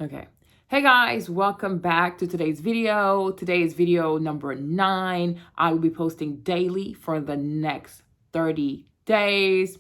Okay. Hey guys, welcome back to today's video. Today is video number 9. I will be posting daily for the next 30 days.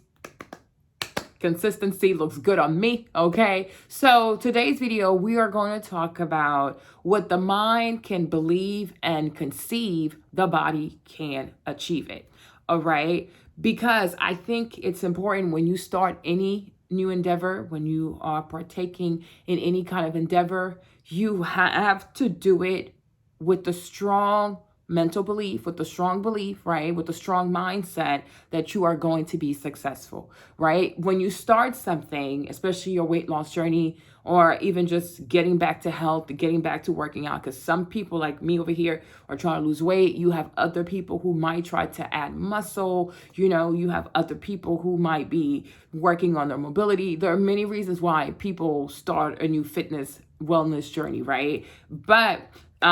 Consistency looks good on me, okay? So today's video, we are going to talk about what the mind can believe and conceive, the body can achieve it, all right? Because I think it's important when you start any new endeavor, when you are partaking in any kind of endeavor, you have to do it with the strong mental belief, with the strong belief, right? With the strong mindset that you are going to be successful, right? When you start something, especially your weight loss journey, or even just getting back to health, getting back to working out, because some people like me over here are trying to lose weight. You have other people who might try to add muscle. You have other people who might be working on their mobility. There are many reasons why people start a new fitness wellness journey, right? But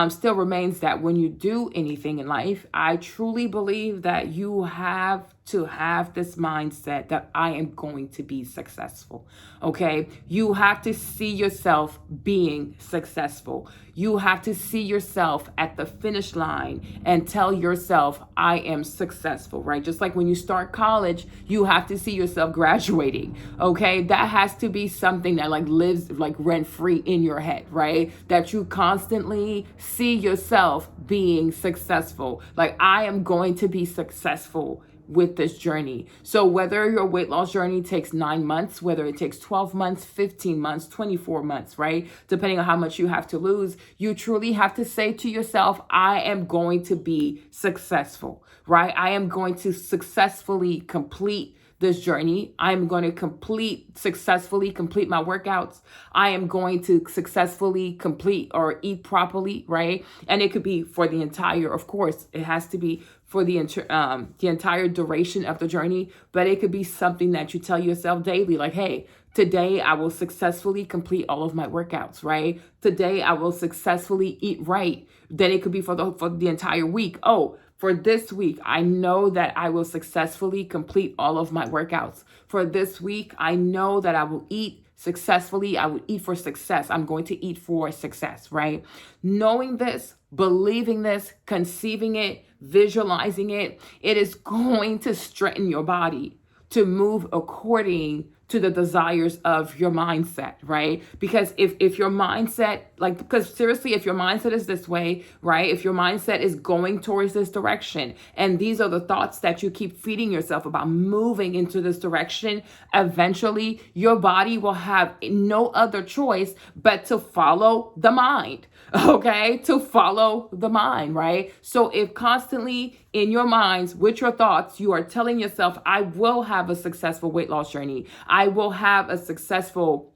still remains that when you do anything in life, I truly believe that you have to have this mindset that I am going to be successful. Okay. You have to see yourself being successful. You have to see yourself at the finish line and tell yourself, I am successful, right? Just like when you start college, you have to see yourself graduating. Okay. That has to be something that lives rent free in your head, right? That you constantly see yourself being successful. Like, I am going to be successful with this journey. So whether your weight loss journey takes 9 months, whether it takes 12 months, 15 months, 24 months, right? Depending on how much you have to lose, you truly have to say to yourself, I am going to be successful, right? I am going to successfully complete this journey. I'm going to successfully complete my workouts. I am going to successfully complete or eat properly, right? And it could be for the entire, of course, it has to be for the entire duration of the journey, but it could be something that you tell yourself daily, like, hey, today I will successfully complete all of my workouts, right? Today I will successfully eat right. Then it could be for the entire week. Oh, for this week, I know that I will successfully complete all of my workouts. For this week, I know that I will eat successfully. I will eat for success. I'm going to eat for success, right? Knowing this, believing this, conceiving it, visualizing it, it is going to strengthen your body to move according to the desires of your mindset, right? Because if your mindset, because seriously, if your mindset is this way, right? If your mindset is going towards this direction, and these are the thoughts that you keep feeding yourself about moving into this direction, eventually your body will have no other choice but to follow the mind, okay? To follow the mind, right? So if constantly in your minds, with your thoughts, you are telling yourself, I will have a successful weight loss journey. I will have a successful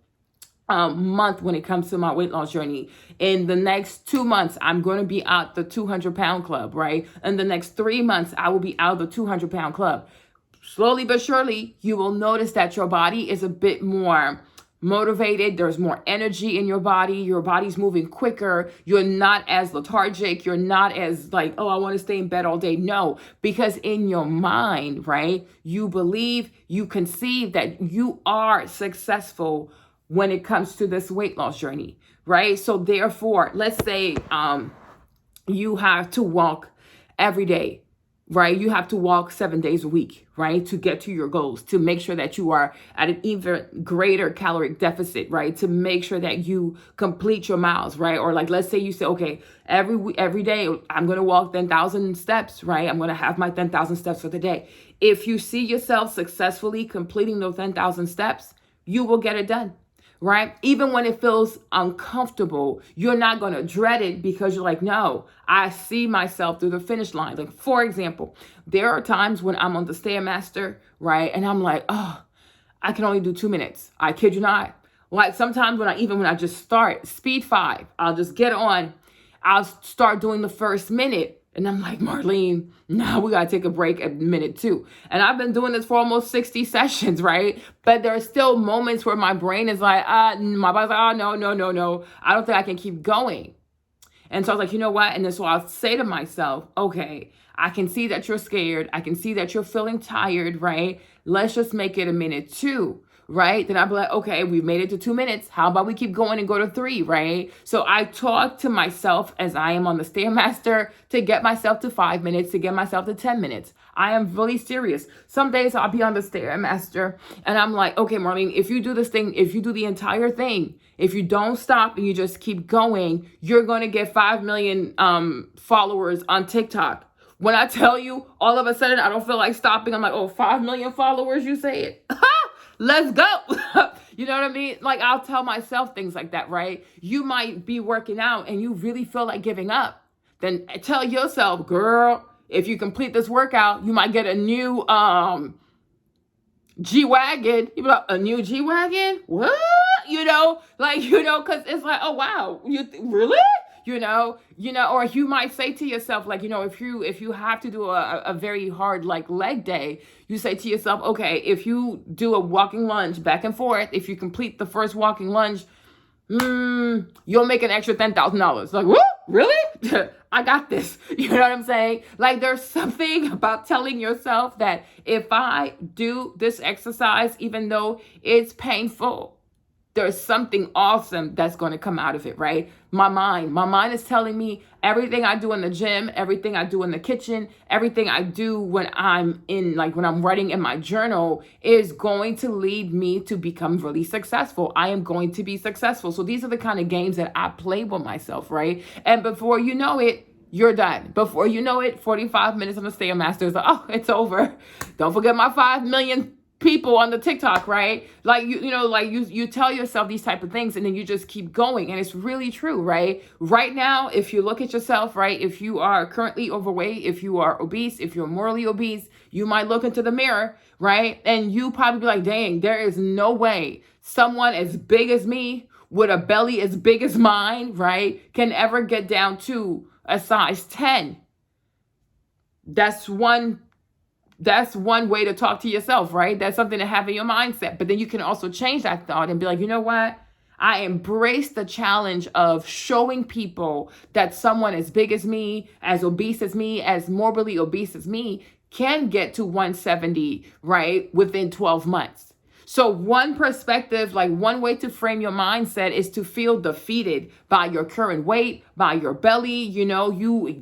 month when it comes to my weight loss journey. In the next 2 months, I'm going to be out the 200-pound club, right? In the next 3 months, I will be out of the 200-pound club. Slowly but surely, you will notice that your body is a bit more motivated. There's more energy in your body. Your body's moving quicker. You're not as lethargic. You're not as like, oh, I want to stay in bed all day. No, because in your mind, right, you believe, you conceive that you are successful when it comes to this weight loss journey, right? So therefore, let's say you have to walk every day, right? You have to walk 7 days a week, right? To get to your goals, to make sure that you are at an even greater caloric deficit, right? To make sure that you complete your miles, right? Or let's say you say, okay, every day I'm going to walk 10,000 steps, right? I'm going to have my 10,000 steps for the day. If you see yourself successfully completing those 10,000 steps, you will get it done. Right? Even when it feels uncomfortable, you're not going to dread it because you're like, no, I see myself through the finish line. Like, for example, there are times when I'm on the Stairmaster, right? And I'm like, oh, I can only do 2 minutes. I kid you not. Like sometimes when I just start speed 5, I'll just get on. I'll start doing the first minute. And I'm like, Marlene, now we got to take a break at minute 2. And I've been doing this for almost 60 sessions, right? But there are still moments where my brain is like, my body's like, oh, no. I don't think I can keep going. And so I was like, you know what? And then so I'll say to myself, okay, I can see that you're scared. I can see that you're feeling tired, right? Let's just make it a minute 2. right? Then I'd be like, okay, we've made it to 2 minutes. How about we keep going and go to 3, right? So I talk to myself as I am on the Stairmaster to get myself to 5 minutes, to get myself to 10 minutes. I am really serious. Some days I'll be on the Stairmaster and I'm like, okay, Marlene, if you do this thing, if you do the entire thing, if you don't stop and you just keep going, you're going to get 5 million followers on TikTok. When I tell you, all of a sudden, I don't feel like stopping. I'm like, oh, 5 million followers, you say it? Let's go. You know what I mean? Like, I'll tell myself things like that, right? You might be working out and you really feel like giving up. Then tell yourself, girl, if you complete this workout, you might get a new G-Wagon. You be like, a new G-Wagon? What? You know, like, because it's like, oh, wow. Really? Or you might say to yourself, like, if you have to do a very hard, like, leg day, you say to yourself, okay, if you do a walking lunge back and forth, if you complete the first walking lunge, you'll make an extra $10,000. Like, whoop, really? I got this. You know what I'm saying? Like, there's something about telling yourself that if I do this exercise, even though it's painful, there's something awesome that's going to come out of it, right? My mind is telling me everything I do in the gym, everything I do in the kitchen, everything I do when I'm writing in my journal is going to lead me to become really successful. I am going to be successful. So these are the kind of games that I play with myself, right? And before you know it, you're done. Before you know it, 45 minutes on the Stairmaster is like, oh, it's over. Don't forget my 5 million people on the TikTok, right? Like, you tell yourself these type of things and then you just keep going. And it's really true, right? Right now, if you look at yourself, right, if you are currently overweight, if you are obese, if you're morally obese, you might look into the mirror, right? And you probably be like, dang, there is no way someone as big as me with a belly as big as mine, right, can ever get down to a size 10. That's one way to talk to yourself, right? That's something to have in your mindset. But then you can also change that thought and be like, you know what? I embrace the challenge of showing people that someone as big as me, as obese as me, as morbidly obese as me can get to 170, right, within 12 months. So one perspective, like one way to frame your mindset is to feel defeated by your current weight, by your belly, you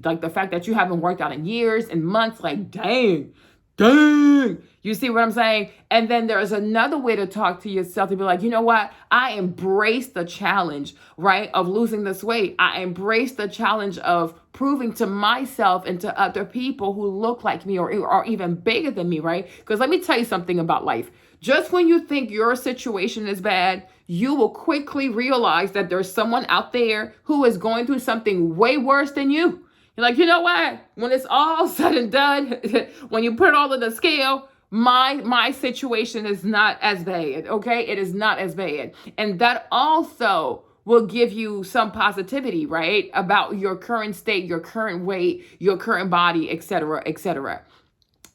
like the fact that you haven't worked out in years and months, like, dang. You see what I'm saying? And then there's another way to talk to yourself to be like, you know what? I embrace the challenge, right, of losing this weight. I embrace the challenge of proving to myself and to other people who look like me or are even bigger than me, right? Because let me tell you something about life. Just when you think your situation is bad, you will quickly realize that there's someone out there who is going through something way worse than you. You're like, you know what? When it's all said and done, when you put it all in the scale, my situation is not as bad, okay? It is not as bad. And that also will give you some positivity, right? About your current state, your current weight, your current body, et cetera, et cetera.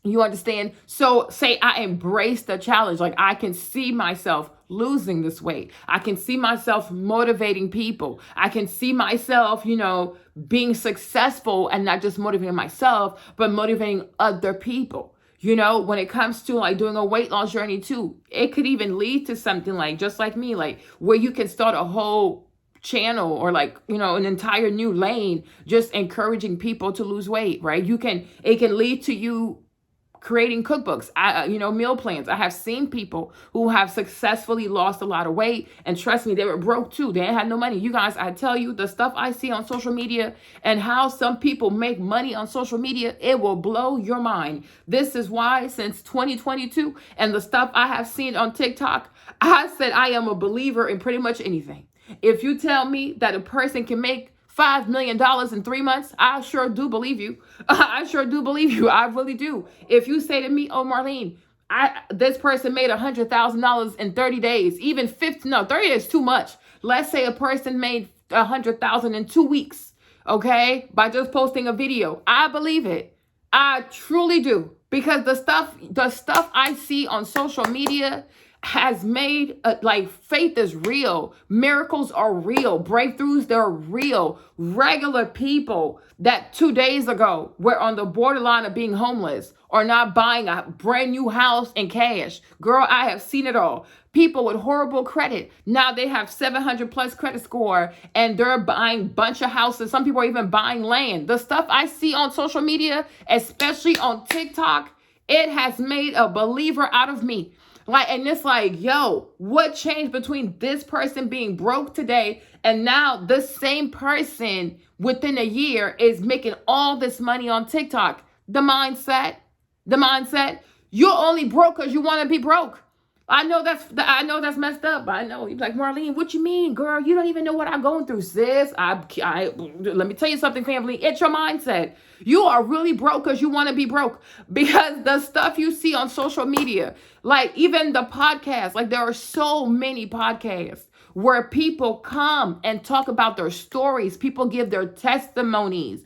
You understand? So say I embrace the challenge. Like, I can see myself losing this weight. I can see myself motivating people. I can see myself, being successful and not just motivating myself, but motivating other people. When it comes to like doing a weight loss journey too, it could even lead to something like, just like me, like where you can start a whole channel or like, an entire new lane, just encouraging people to lose weight, right? It can lead to you creating cookbooks, meal plans. I have seen people who have successfully lost a lot of weight, and trust me, they were broke too. They had no money. You guys, I tell you, the stuff I see on social media and how some people make money on social media, it will blow your mind. This is why since 2022 and the stuff I have seen on TikTok, I said I am a believer in pretty much anything. If you tell me that a person can make $5 million in 3 months, I sure do believe you. I sure do believe you. I really do. If you say to me, oh, Marlene, this person made $100,000 in 30 days, even 30 days is too much. Let's say a person made $100,000 in 2 weeks, okay, by just posting a video. I believe it. I truly do. Because the stuff I see on social media, has made like faith is real. Miracles are real. Breakthroughs, they're real. Regular people that 2 days ago were on the borderline of being homeless or not buying a brand new house in cash. Girl, I have seen it all. People with horrible credit. Now they have 700 plus credit score and they're buying bunch of houses. Some people are even buying land. The stuff I see on social media, especially on TikTok, it has made a believer out of me. Like, and it's like, yo, what changed between this person being broke today and now the same person within a year is making all this money on TikTok? The mindset. You're only broke because you want to be broke. I know that's messed up. I know you're like, Marlene, what you mean, girl? You don't even know what I'm going through, sis. Let me tell you something, family. It's your mindset. You are really broke because you want to be broke. Because the stuff you see on social media, like even the podcast, like there are so many podcasts where people come and talk about their stories. People give their testimonies.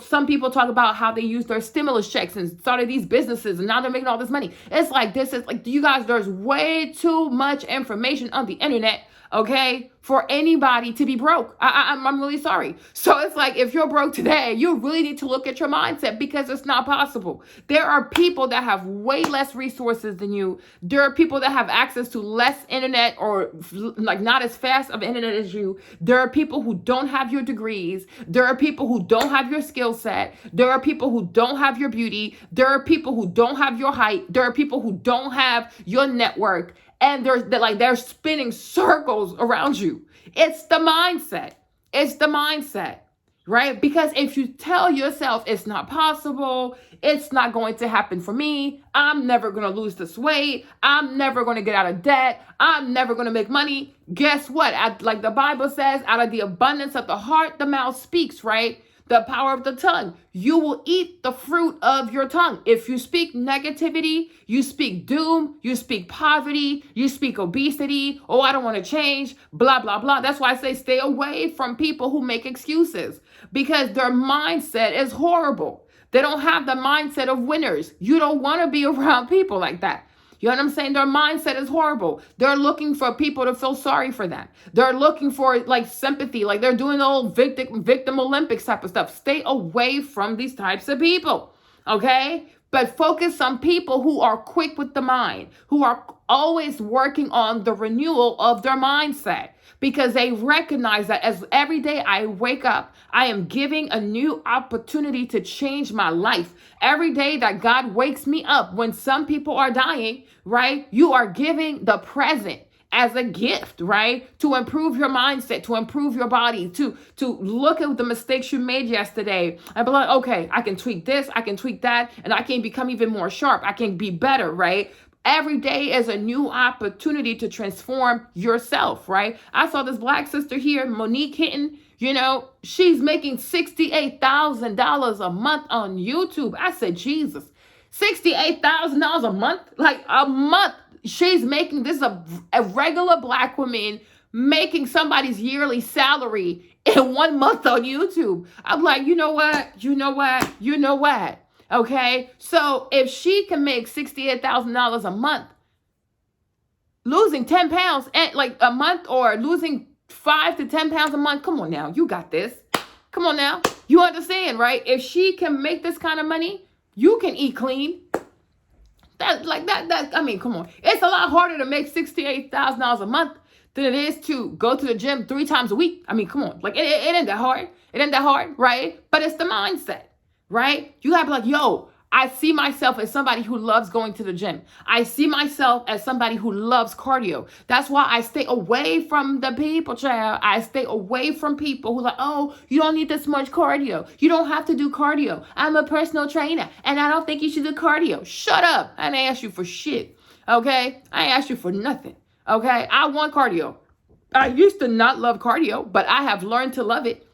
Some people talk about how they use their stimulus checks and started these businesses and now they're making all this money. It's like, this is like, you guys, there's way too much information on the internet, okay, for anybody to be broke. I'm really sorry. So it's like, if you're broke today, you really need to look at your mindset because it's not possible. There are people that have way less resources than you. There are people that have access to less internet or like not as fast of internet as you. There are people who don't have your degrees. There are people who don't have your skill set. There are people who don't have your beauty. There are people who don't have your height. There are people who don't have your network. And they're spinning circles around you. It's the mindset. It's the mindset, right? Because if you tell yourself it's not possible, it's not going to happen for me, I'm never going to lose this weight, I'm never going to get out of debt, I'm never going to make money. Guess what? Like the Bible says, out of the abundance of the heart, the mouth speaks, right? The power of the tongue. You will eat the fruit of your tongue. If you speak negativity, you speak doom, you speak poverty, you speak obesity. Oh, I don't want to change, blah, blah, blah. That's why I say stay away from people who make excuses because their mindset is horrible. They don't have the mindset of winners. You don't want to be around people like that. You know what I'm saying? Their mindset is horrible. They're looking for people to feel sorry for them. They're looking for like sympathy, like they're doing the old victim Olympics type of stuff. Stay away from these types of people, okay? But focus on people who are quick with the mind, who are always working on the renewal of their mindset because they recognize that as every day I wake up, I am giving a new opportunity to change my life. Every day that God wakes me up, when some people are dying, right? You are giving the present as a gift, right? To improve your mindset, to improve your body, to look at the mistakes you made yesterday and be like, okay, I can tweak this, I can tweak that, and I can become even more sharp. I can be better, right? Every day is a new opportunity to transform yourself, right? I saw this Black sister here, Monique Hinton, she's making $68,000 a month on YouTube. I said, Jesus, $68,000 a month? Like a month. She's making this a regular Black woman making somebody's yearly salary in 1 month on YouTube. I'm like, you know what? Okay, so if she can make $68,000 a month, losing 10 pounds like a month or losing 5 to 10 pounds a month, come on now, you got this. Come on now, you understand, right? If she can make this kind of money, you can eat clean. I mean, come on. It's a lot harder to make $68,000 a month than it is to go to the gym 3 times a week. I mean, come on. Like, it ain't that hard. It ain't that hard, right? But it's the mindset. Right? You gotta be like, yo, I see myself as somebody who loves going to the gym. I see myself as somebody who loves cardio. That's why I stay away from the people, child. I stay away from people who like, oh, you don't need this much cardio. You don't have to do cardio. I'm a personal trainer and I don't think you should do cardio. Shut up. I didn't ask you for shit. Okay? I ain't asked you for nothing. Okay? I want cardio. I used to not love cardio, but I have learned to love it.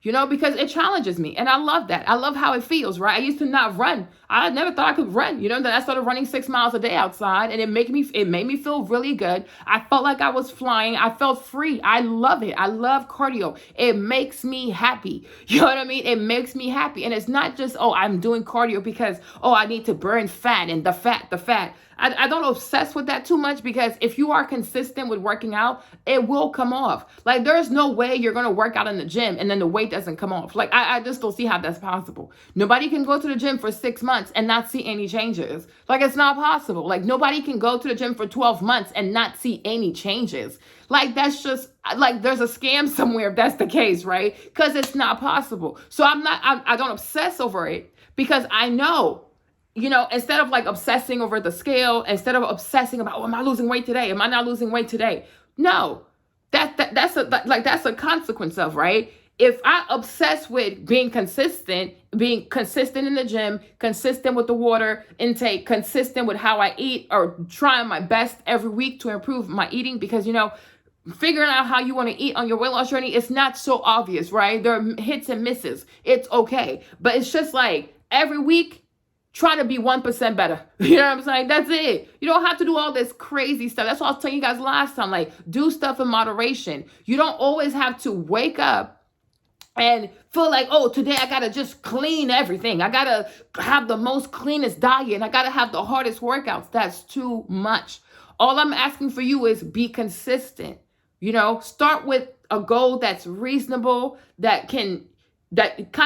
Because it challenges me. And I love that. I love how it feels, right? I used to not run. I never thought I could run. Then I started running 6 miles a day outside and it made me feel really good. I felt like I was flying. I felt free. I love it. I love cardio. It makes me happy. You know what I mean? It makes me happy. And it's not just, oh, I'm doing cardio because, oh, I need to burn fat and the fat. I don't obsess with that too much, because if you are consistent with working out, it will come off. Like, there's no way you're going to work out in the gym and then the weight doesn't come off. Like, I just don't see how that's possible. Nobody can go to the gym for 6 months and not see any changes. Like, it's not possible. Like, nobody can go to the gym for 12 months and not see any changes. Like, that's just, like, there's a scam somewhere if that's the case, right? Because it's not possible. So I don't obsess over it, because I know, instead of like obsessing over the scale, instead of obsessing about, oh, am I losing weight today? Am I not losing weight today? No, that's a consequence of, right? If I obsess with being consistent in the gym, consistent with the water intake, consistent with how I eat, or trying my best every week to improve my eating, because, figuring out how you want to eat on your weight loss journey, it's not so obvious, right? There are hits and misses. It's okay. But it's just like every week, try to be 1% better. You know what I'm saying? That's it. You don't have to do all this crazy stuff. That's what I was telling you guys last time. Like, do stuff in moderation. You don't always have to wake up and feel like, oh, today I got to just clean everything. I got to have the most cleanest diet, and I got to have the hardest workouts. That's too much. All I'm asking for you is be consistent. Start with a goal that's reasonable, that kind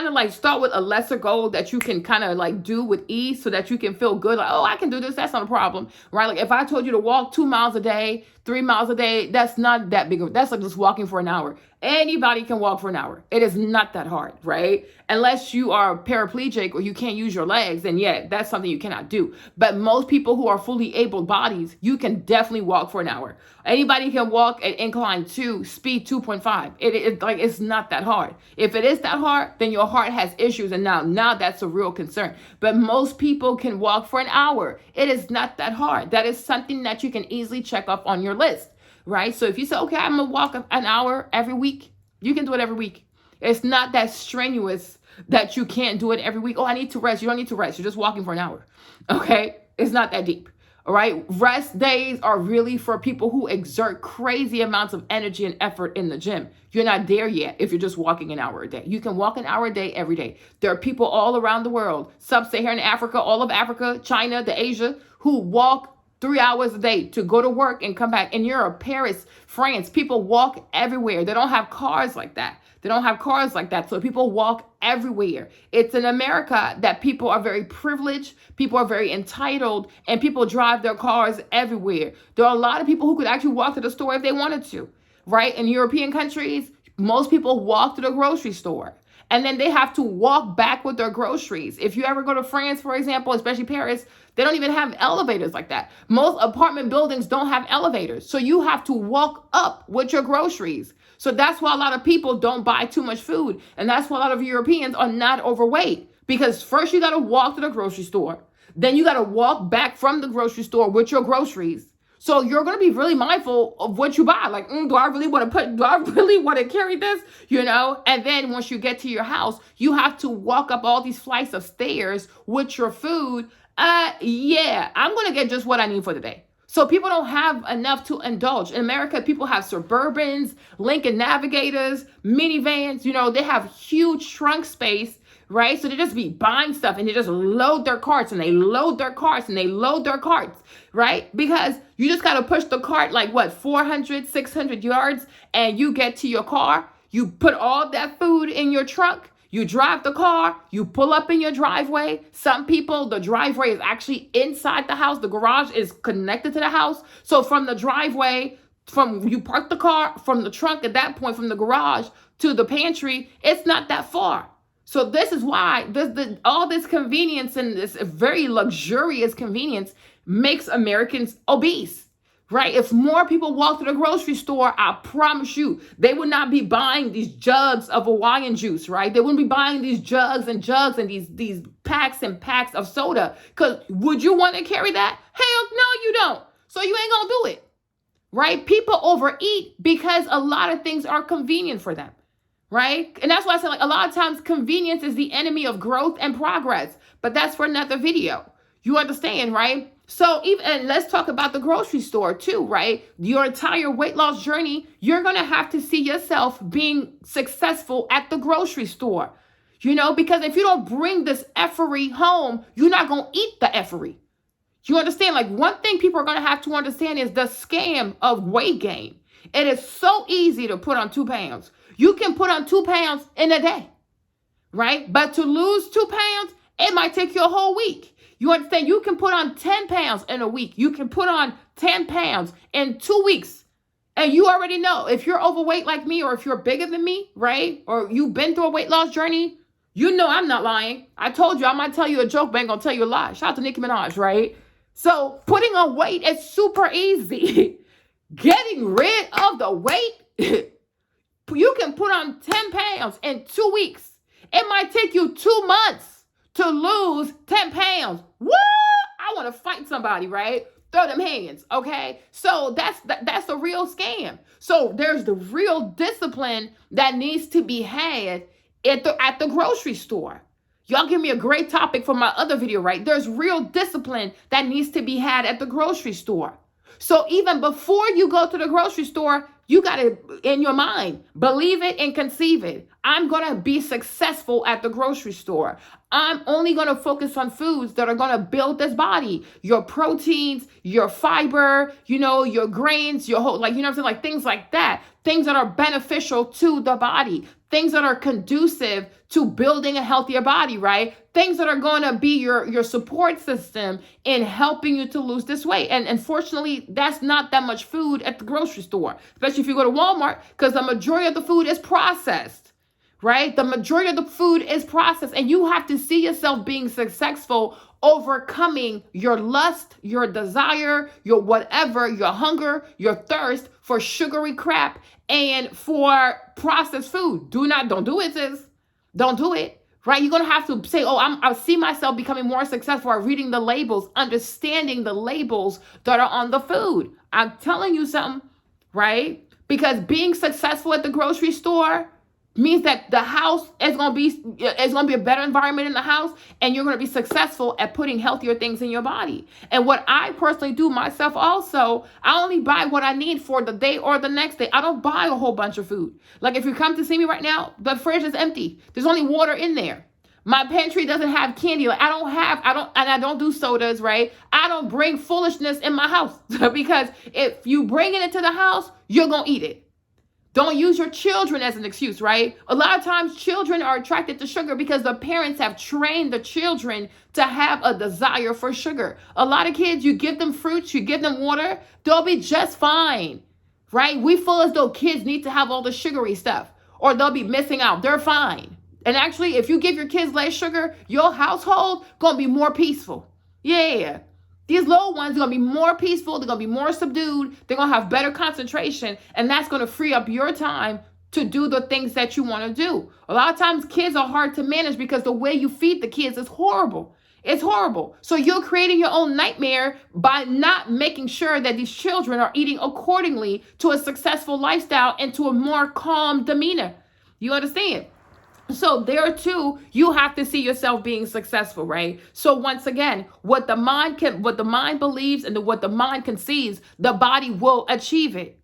of like start with a lesser goal that you can kind of like do with ease, so that you can feel good. Like, oh, I can do this. That's not a problem, right? Like, if I told you to walk 2 miles a day, 3 miles a day, that's not that big. That's like just walking for an hour. Anybody can walk for an hour. It is not that hard, right? Unless you are paraplegic or you can't use your legs, then yeah, that's something you cannot do. But most people who are fully able bodies, you can definitely walk for an hour. Anybody can walk at incline 2, speed 2.5. It's not that hard. If it is that hard, then your heart has issues, and now that's a real concern. But most people can walk for an hour. It is not that hard. That is something that you can easily check off on your list, right? So if you say, okay, I'm gonna walk an hour every week, you can do it every week. It's not that strenuous that you can't do it every week. Oh, I need to rest. You don't need to rest. You're just walking for an hour, okay? It's not that deep, all right? Rest days are really for people who exert crazy amounts of energy and effort in the gym. You're not there yet if you're just walking an hour a day. You can walk an hour a day every day. There are people all around the world, sub-Saharan Africa, all of Africa, China, the Asia, who walk 3 hours a day to go to work and come back. In Europe, Paris, France, people walk everywhere. They don't have cars like that. So people walk everywhere. It's in America that people are very privileged, people are very entitled, and people drive their cars everywhere. There are a lot of people who could actually walk to the store if they wanted to, right? In European countries, most people walk to the grocery store, and then they have to walk back with their groceries. If you ever go to France, for example, especially Paris, they don't even have elevators like that. Most apartment buildings don't have elevators. So you have to walk up with your groceries. So that's why a lot of people don't buy too much food. And that's why a lot of Europeans are not overweight. Because first you got to walk to the grocery store. Then you got to walk back from the grocery store with your groceries. So you're going to be really mindful of what you buy. Like, do I really want to carry this? And then once you get to your house, you have to walk up all these flights of stairs with your food. Yeah, I'm going to get just what I need for the day. So people don't have enough to indulge. In America, people have Suburbans, Lincoln Navigators, minivans. They have huge trunk space, right? So they just be buying stuff, and they just load their carts, and they load their carts, and they load their carts, right? Because you just got to push the cart like 400, 600 yards, and you get to your car. You put all that food in your trunk. You drive the car, you pull up in your driveway. Some people, the driveway is actually inside the house. The garage is connected to the house. So from the driveway, you park the car, from the trunk at that point, from the garage to the pantry, it's not that far. So this is why all this convenience and this very luxurious convenience makes Americans obese. Right? If more people walk to the grocery store, I promise you, they would not be buying these jugs of Hawaiian juice, right? They wouldn't be buying these jugs and these packs and packs of soda. Because would you want to carry that? Hell no, you don't. So you ain't going to do it, right? People overeat because a lot of things are convenient for them, right? And that's why I say, like, a lot of times convenience is the enemy of growth and progress. But that's for another video. You understand, right? So and let's talk about the grocery store too, right? Your entire weight loss journey, you're going to have to see yourself being successful at the grocery store, because if you don't bring this effery home, you're not going to eat the effery. You understand? Like, one thing people are going to have to understand is the scam of weight gain. It is so easy to put on 2 pounds. You can put on 2 pounds in a day, right? But to lose 2 pounds, it might take you a whole week. You understand? You can put on 10 pounds in a week. You can put on 10 pounds in 2 weeks. And you already know, if you're overweight like me, or if you're bigger than me, right? Or you've been through a weight loss journey, you know I'm not lying. I told you, I might tell you a joke, but I ain't gonna tell you a lie. Shout out to Nicki Minaj, right? So putting on weight is super easy. Getting rid of the weight, you can put on 10 pounds in 2 weeks. It might take you 2 months to lose 10 pounds. Woo! I want to fight somebody, right? Throw them hands, okay? So that's a real scam. So there's the real discipline that needs to be had at the grocery store. Y'all give me a great topic for my other video, right? There's real discipline that needs to be had at the grocery store. So even before you go to the grocery store, you got to, in your mind, believe it and conceive it. I'm going to be successful at the grocery store. I'm only going to focus on foods that are going to build this body. Your proteins, your fiber, your grains, your whole, what I'm saying? Like things like that. Things that are beneficial to the body. Things that are conducive to building a healthier body, right? Things that are going to be your support system in helping you to lose this weight. And unfortunately, that's not that much food at the grocery store, especially if you go to Walmart, because the majority of the food is processed, right? The majority of the food is processed, and you have to see yourself being successful, overcoming your lust, your desire, your whatever, your hunger, your thirst for sugary crap and for processed food. Don't do it, sis. Don't do it, right? You're going to have to say, I see myself becoming more successful at reading the labels, understanding the labels that are on the food. I'm telling you something, right? Because being successful at the grocery store means that the house is going to be a better environment in the house, and you're going to be successful at putting healthier things in your body. And what I personally do myself also, I only buy what I need for the day or the next day. I don't buy a whole bunch of food. Like if you come to see me right now, the fridge is empty. There's only water in there. My pantry doesn't have candy. Like I don't do sodas, right? I don't bring foolishness in my house because if you bring it into the house, you're going to eat it. Don't use your children as an excuse, right? A lot of times children are attracted to sugar because the parents have trained the children to have a desire for sugar. A lot of kids, you give them fruits, you give them water, they'll be just fine, right? We feel as though kids need to have all the sugary stuff or they'll be missing out. They're fine. And actually, if you give your kids less sugar, your household going to be more peaceful. Yeah. These little ones are going to be more peaceful. They're going to be more subdued. They're going to have better concentration. And that's going to free up your time to do the things that you want to do. A lot of times kids are hard to manage because the way you feed the kids is horrible. It's horrible. So you're creating your own nightmare by not making sure that these children are eating accordingly to a successful lifestyle and to a more calm demeanor. You understand? So there too, you have to see yourself being successful, right? So once again, what the mind believes and what the mind conceives, the body will achieve it,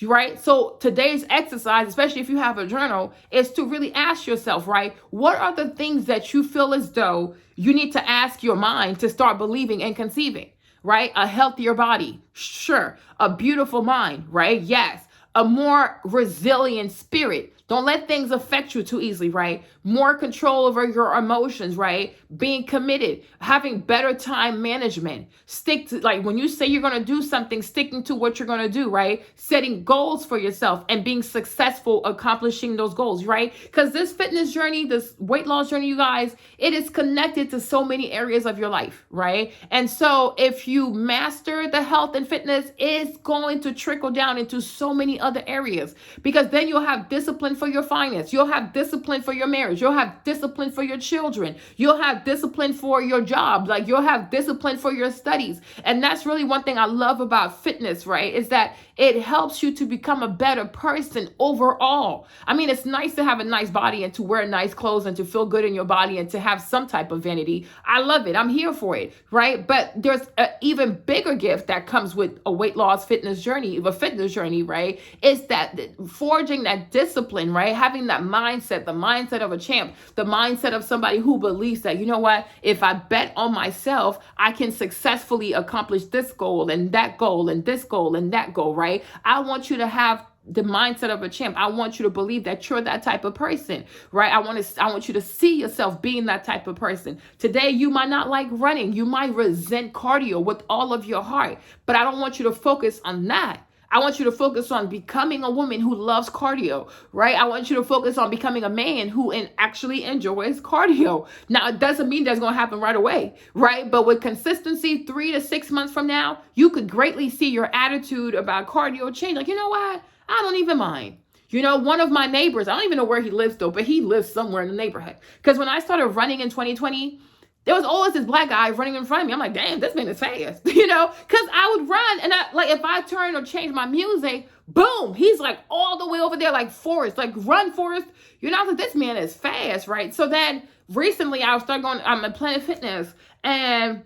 right? So today's exercise, especially if you have a journal, is to really ask yourself, right? What are the things that you feel as though you need to ask your mind to start believing and conceiving, right? A healthier body, sure. A beautiful mind, right? Yes. A more resilient spirit. Don't let things affect you too easily, right? More control over your emotions, right? Being committed, having better time management. Stick to, like when you say you're going to do something, sticking to what you're going to do, right? Setting goals for yourself and being successful accomplishing those goals, right? Because this fitness journey, this weight loss journey, you guys, it is connected to so many areas of your life, right? And so if you master the health and fitness, it's going to trickle down into so many other areas, because then you'll have discipline for your finance. You'll have discipline for your marriage. You'll have discipline for your children. You'll have discipline for your job. Like you'll have discipline for your studies. And that's really one thing I love about fitness, right? Is that It helps you to become a better person overall. I mean, it's nice to have a nice body and to wear nice clothes and to feel good in your body and to have some type of vanity. I love it. I'm here for it, right? But there's an even bigger gift that comes with a weight loss fitness journey, right? It's that forging that discipline, right? Having that mindset, the mindset of a champ, the mindset of somebody who believes that, you know what, if I bet on myself, I can successfully accomplish this goal and that goal and this goal and that goal, right? I want you to have the mindset of a champ. I want you to believe that you're that type of person, right? I want you to see yourself being that type of person. Today, you might not like running. You might resent cardio with all of your heart, but I don't want you to focus on that. I want you to focus on becoming a woman who loves cardio, right? I want you to focus on becoming a man who actually enjoys cardio. Now, it doesn't mean that's going to happen right away, right? But with consistency, 3 to 6 months from now, you could greatly see your attitude about cardio change. Like, you know what? I don't even mind. You know, one of my neighbors, I don't even know where he lives though, but he lives somewhere in the neighborhood. Because when I started running in 2020, there was always this black guy running in front of me. I'm like, damn, this man is fast, you know? Because I would run and if I turn or change my music, boom, he's like all the way over there, like Forrest, like run Forrest. You know, I was like, this man is fast, right? So then recently I started going, I'm at Planet Fitness and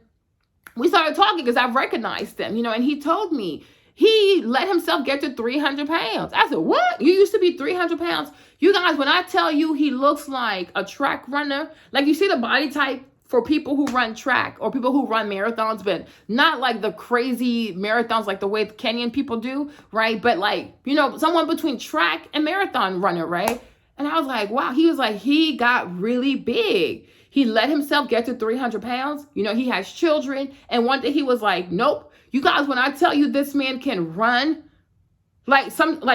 we started talking because I recognized him, you know, and he told me he let himself get to 300 pounds. I said, what? You used to be 300 pounds? You guys, when I tell you he looks like a track runner, like you see the body type for people who run track or people who run marathons, but not like the crazy marathons like the way the Kenyan people do, right? But like, you know, someone between track and marathon runner, right? And I was like, wow, he was like, he got really big. He let himself get to 300 pounds. You know, he has children. And one day he was like, nope. You guys, when I tell you this man can run, like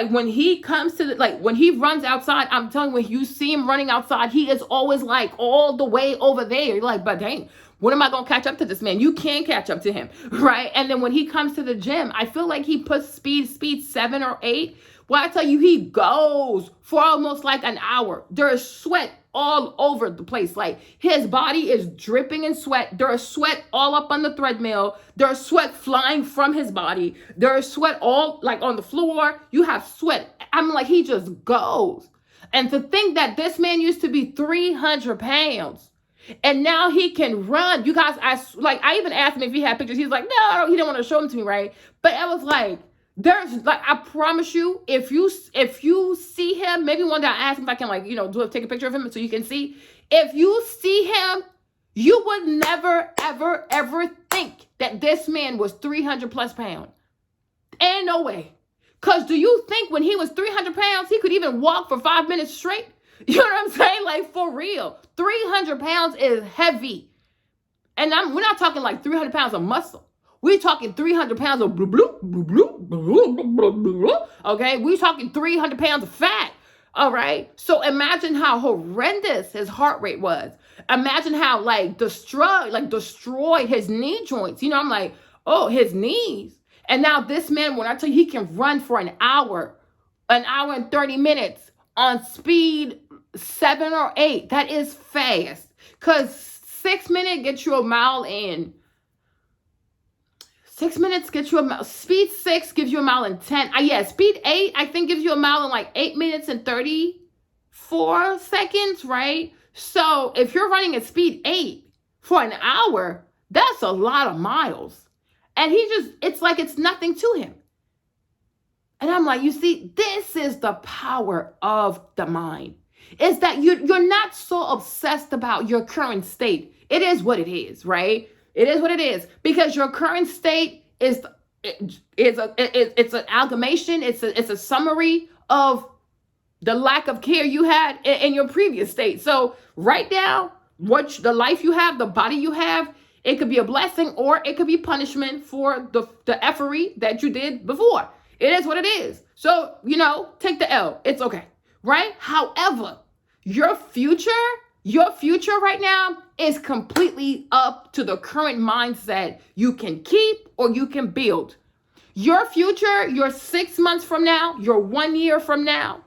when he comes to when he runs outside, I'm telling you, when you see him running outside, he is always like all the way over there. You're like, but dang, when am I going to catch up to this man? You can't catch up to him, right? And then when he comes to the gym, I feel like he puts speed 7 or 8. Well, I tell you, he goes for almost like an hour. There's sweat all over the place. Like his body is dripping in sweat. There's sweat all up on the treadmill. There's sweat flying from his body. There's sweat all like on the floor. You have sweat. I'm like, he just goes. And to think that this man used to be 300 pounds and now he can run. You guys, I even asked him if he had pictures. He's like, no, he didn't want to show them to me, right? But I was like, there's like, I promise you, if you see him, maybe one day I ask him if I can take a picture of him so you can see. If you see him, you would never, ever, ever think that this man was 300 plus pounds. Ain't no way. Because do you think when he was 300 pounds, he could even walk for 5 minutes straight? You know what I'm saying? Like for real, 300 pounds is heavy. And we're not talking like 300 pounds of muscle. We're talking 300 pounds of okay? We're talking 300 pounds of fat, all right? So imagine how horrendous his heart rate was. Imagine how destroyed his knee joints. You know, I'm like, oh, his knees. And now this man, when I tell you he can run for an hour and 30 minutes on speed 7 or 8, that is fast. Because 6 minutes gets you a mile in. 6 minutes gets you a mile. Speed 6 gives you a mile in 10. Speed 8, I think, gives you a mile in like 8 minutes and 34 seconds, right? So if you're running at speed 8 for an hour, that's a lot of miles. And it's like it's nothing to him. And I'm like, you see, this is the power of the mind. Is that you're not so obsessed about your current state. It is what it is, right? It is what it is, because your current state it's an amalgamation. It's a summary of the lack of care you had in your previous state. So right now, the life you have, the body you have, it could be a blessing or it could be punishment for the effery that you did before. It is what it is. So, take the L. It's okay, right? However, your future right now is completely up to the current mindset you can keep or you can build. Your future, your 6 months from now, your 1 year from now,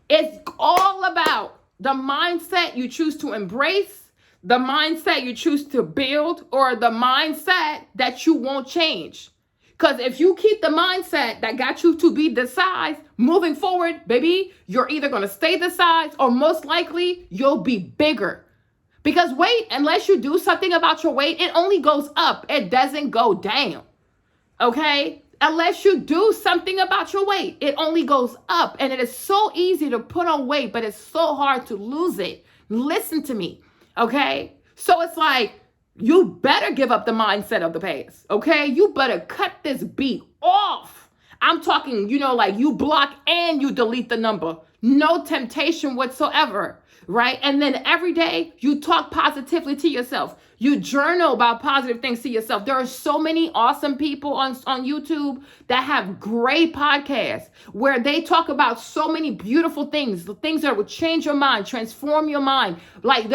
it's all about the mindset you choose to embrace, the mindset you choose to build, or the mindset that you won't change. Because if you keep the mindset that got you to be this size, moving forward, baby, you're either going to stay this size or most likely you'll be bigger. Because weight, unless you do something about your weight, it only goes up. It doesn't go down. Okay? Unless you do something about your weight, it only goes up. And it is so easy to put on weight, but it's so hard to lose it. Listen to me. Okay? So it's like, you better give up the mindset of the past. Okay? You better cut this beat off. I'm talking, like you block and you delete the number. No temptation whatsoever. Right? And then every day you talk positively to yourself. You journal about positive things to yourself. There are so many awesome people on YouTube that have great podcasts where they talk about so many beautiful things, the things that would change your mind, transform your mind. Like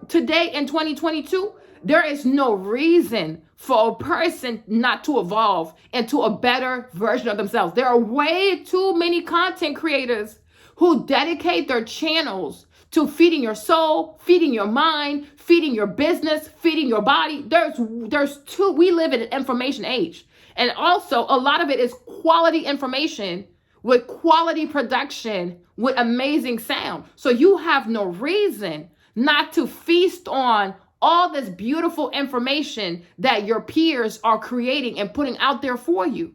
today in 2022, there is no reason for a person not to evolve into a better version of themselves. There are way too many content creators who dedicate their channels to feeding your soul, feeding your mind, feeding your business, feeding your body. We live in an information age. And also a lot of it is quality information with quality production with amazing sound. So you have no reason not to feast on all this beautiful information that your peers are creating and putting out there for you.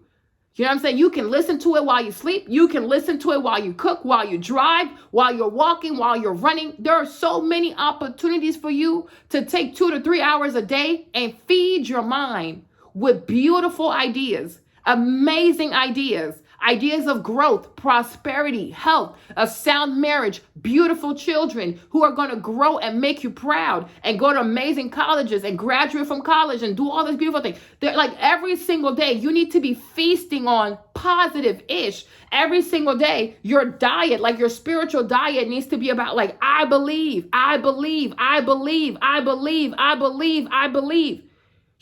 You know what I'm saying? You can listen to it while you sleep. You can listen to it while you cook, while you drive, while you're walking, while you're running. There are so many opportunities for you to take 2 to 3 hours a day and feed your mind with beautiful ideas, amazing ideas, ideas of growth, prosperity, health, a sound marriage, beautiful children who are going to grow and make you proud and go to amazing colleges and graduate from college and do all this beautiful things. They're like every single day, you need to be feasting on positive-ish. Every single day, your diet, like your spiritual diet needs to be about like, I believe, I believe, I believe, I believe, I believe, I believe.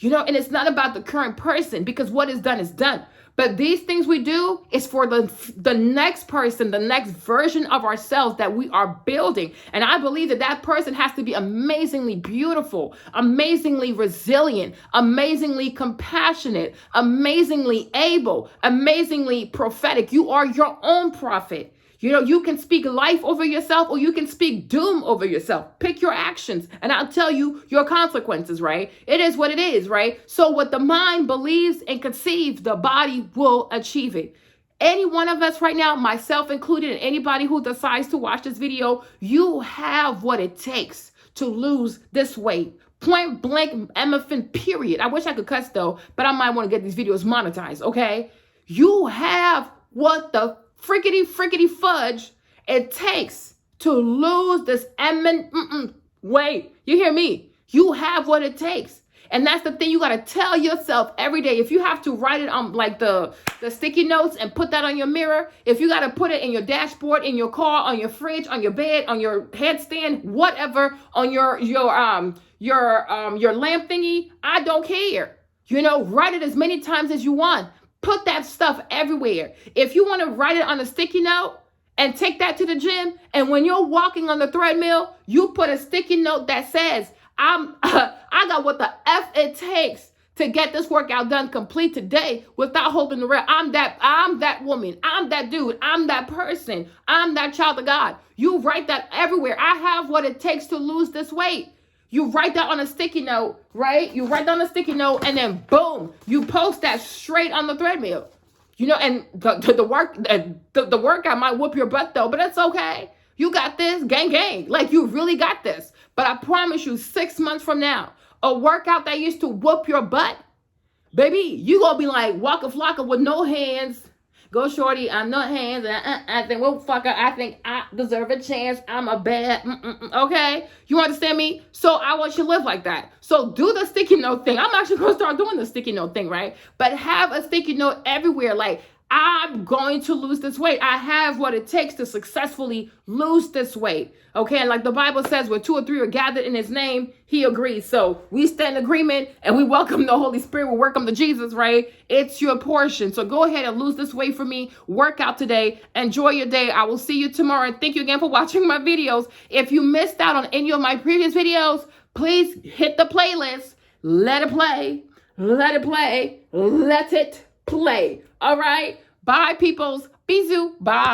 And it's not about the current person because what is done is done. But these things we do is for the next person, the next version of ourselves that we are building. And I believe that person has to be amazingly beautiful, amazingly resilient, amazingly compassionate, amazingly able, amazingly prophetic. You are your own prophet. You can speak life over yourself or you can speak doom over yourself. Pick your actions and I'll tell you your consequences, right? It is what it is, right? So what the mind believes and conceives, the body will achieve it. Any one of us right now, myself included, and anybody who decides to watch this video, you have what it takes to lose this weight. Point blank, MFN, period. I wish I could cuss though, but I might want to get these videos monetized, okay? You have what the frickety fudge it takes to lose this weight. You hear me? You have what it takes. And that's the thing you got to tell yourself every day. If you have to write it on like the sticky notes and put that on your mirror, if you got to put it in your dashboard, in your car, on your fridge, on your bed, on your headstand, whatever, on your lamp thingy, I don't care. Write it as many times as you want. Put that stuff everywhere. If you want to write it on a sticky note and take that to the gym, and when you're walking on the treadmill, you put a sticky note that says, I got what the F it takes to get this workout done complete today without holding the rail. I'm that woman. I'm that dude. I'm that person. I'm that child of God. You write that everywhere. I have what it takes to lose this weight. You write that on a sticky note, right? You write down a sticky note and then boom, you post that straight on the treadmill. And the workout might whoop your butt though, but it's okay. You got this, gang. Like you really got this. But I promise you 6 months from now, a workout that used to whoop your butt, baby, you gonna be like Waka Flocka with no hands. Go shorty, I'm no hands. I think, well, fucker, I think I deserve a chance. I'm a bad, okay? You understand me? So I want you to live like that. So do the sticky note thing. I'm actually going to start doing the sticky note thing, right? But have a sticky note everywhere. Like, I'm going to lose this weight. I have what it takes to successfully lose this weight. Okay, and like the Bible says, where 2 or 3 are gathered in his name, he agrees. So we stand in agreement and we welcome the Holy Spirit. We welcome to Jesus, right? It's your portion. So go ahead and lose this weight for me. Work out today. Enjoy your day. I will see you tomorrow. And thank you again for watching my videos. If you missed out on any of my previous videos, please hit the playlist. Let it play. Let it play. Let it play. All right. Bye, peoples. Bisous. Bye.